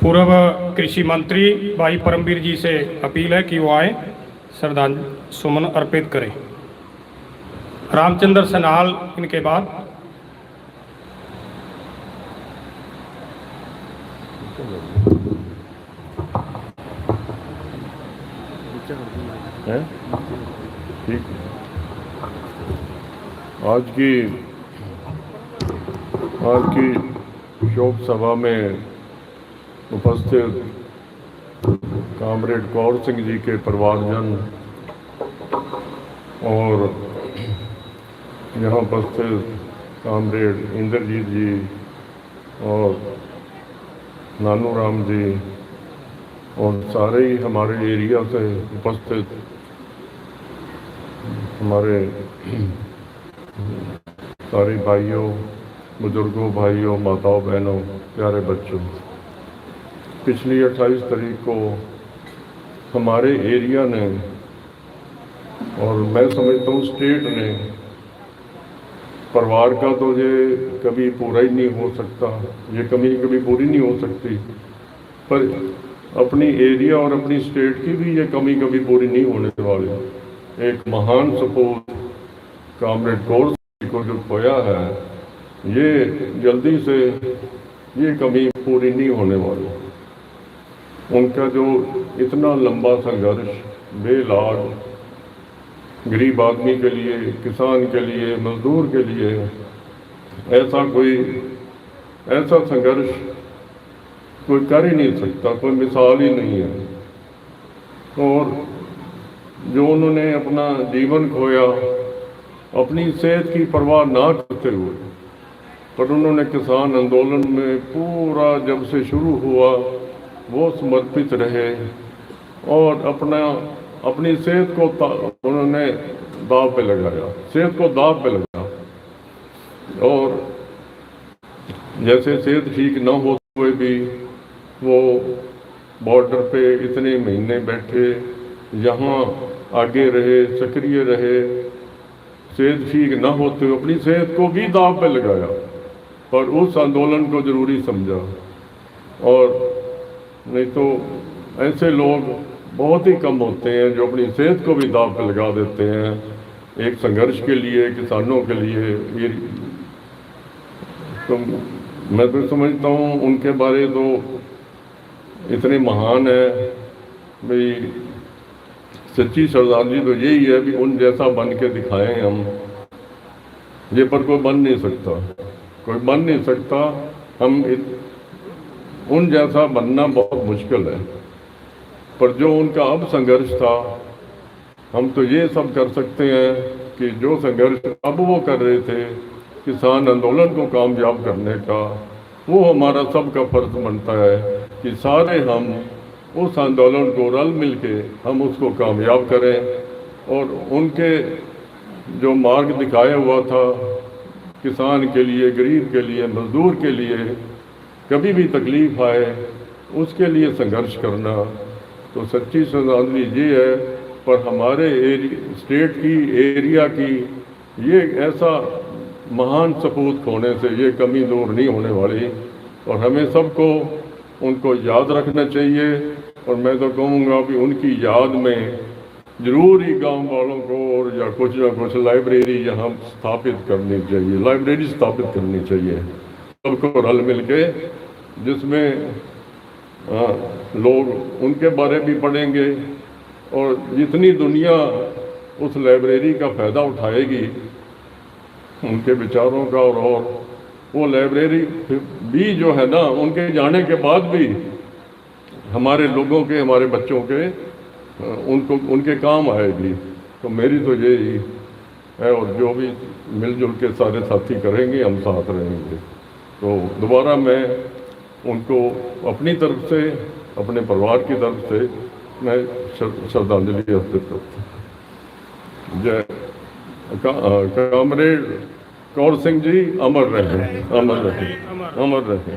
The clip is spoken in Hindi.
पूर्व कृषि मंत्री भाई परमवीर जी से अपील है कि वो आए, श्रद्धांजलि सुमन अर्पित करें। रामचंद्र सनाल इनके बाद। ठीक। आज की शोक सभा में उपस्थित कामरेड कौर सिंह जी के परिवारजन और यहाँ उपस्थित कामरेड इंद्रजीत जी और नानू राम जी और सारे ही हमारे एरिया से उपस्थित हमारे सारे भाइयों, बुजुर्गों, भाइयों, माताओं, बहनों, प्यारे बच्चों, पिछली 28 तारीख को हमारे एरिया ने और मैं समझता हूँ स्टेट ने, परिवार का तो ये कभी पूरा ही नहीं हो सकता, ये कमी कभी पूरी नहीं हो सकती, पर अपनी एरिया और अपनी स्टेट की भी ये कमी कभी पूरी नहीं होने वाली। एक महान सपूत कामरेड कौर सिंह को जो खोया है, ये जल्दी से ये कमी पूरी नहीं होने वाली। उनका जो इतना लंबा संघर्ष बेलाग गरीब आदमी के लिए, किसान के लिए, मजदूर के लिए, ऐसा संघर्ष कोई कर ही नहीं सकता, कोई मिसाल ही नहीं है। और जो उन्होंने अपना जीवन खोया अपनी सेहत की परवाह ना करते हुए, पर उन्होंने किसान आंदोलन में पूरा जब से शुरू हुआ वो समर्पित रहे और अपनी सेहत को उन्होंने दाव पे लगाया, सेहत को दाव पे लगाया। और जैसे सेहत ठीक न होते हुए भी वो बॉर्डर पे इतने महीने बैठे, यहाँ आगे रहे, सक्रिय रहे, सेहत ठीक न होते हुए अपनी सेहत को भी दाव पे लगाया और उस आंदोलन को जरूरी समझा। और नहीं तो ऐसे लोग बहुत ही कम होते हैं जो अपनी सेहत को भी दाव पे लगा देते हैं एक संघर्ष के लिए, किसानों के लिए। ये तो मैं तो समझता हूँ उनके बारे तो इतने महान है भाई, सच्ची श्रद्धांजलि तो यही है कि उन जैसा बन के दिखाएं हम। ये पर कोई बन नहीं सकता, कोई बन नहीं सकता। उन जैसा बनना बहुत मुश्किल है, पर जो उनका अब संघर्ष था, हम तो ये सब कर सकते हैं कि जो संघर्ष अब वो कर रहे थे किसान आंदोलन को कामयाब करने का, वो हमारा सबका फर्ज बनता है कि सारे हम उस आंदोलन को रल मिल के हम उसको कामयाब करें। और उनके जो मार्ग दिखाया हुआ था किसान के लिए, गरीब के लिए, मजदूर के लिए, कभी भी तकलीफ आए उसके लिए संघर्ष करना, तो सच्ची श्रद्धांजलि ये है। पर हमारे स्टेट की, एरिया की ये ऐसा महान सपूत खोने से ये कमी दूर नहीं होने वाली और हमें सबको उनको याद रखना चाहिए। और मैं तो कहूँगा कि उनकी याद में जरूर ही गांव वालों को और या कुछ ना कुछ लाइब्रेरी यहाँ स्थापित करनी चाहिए, लाइब्रेरी स्थापित करनी चाहिए सबको रल मिल के, जिसमें लोग उनके बारे भी पढ़ेंगे और जितनी दुनिया उस लाइब्रेरी का फ़ायदा उठाएगी उनके विचारों का। और वो लाइब्रेरी भी जो है ना, उनके जाने के बाद भी हमारे लोगों के, हमारे बच्चों के उनके काम आएगी। तो मेरी तो यही है, और जो भी मिलजुल के सारे साथी करेंगे हम साथ रहेंगे। तो दोबारा मैं उनको अपनी तरफ से, अपने परिवार की तरफ से मैं श्रद्धांजलि अर्पित करता हूँ। जय कामरेड कौर सिंह जी, अमर रहे, अमर रहे, अमर रहे।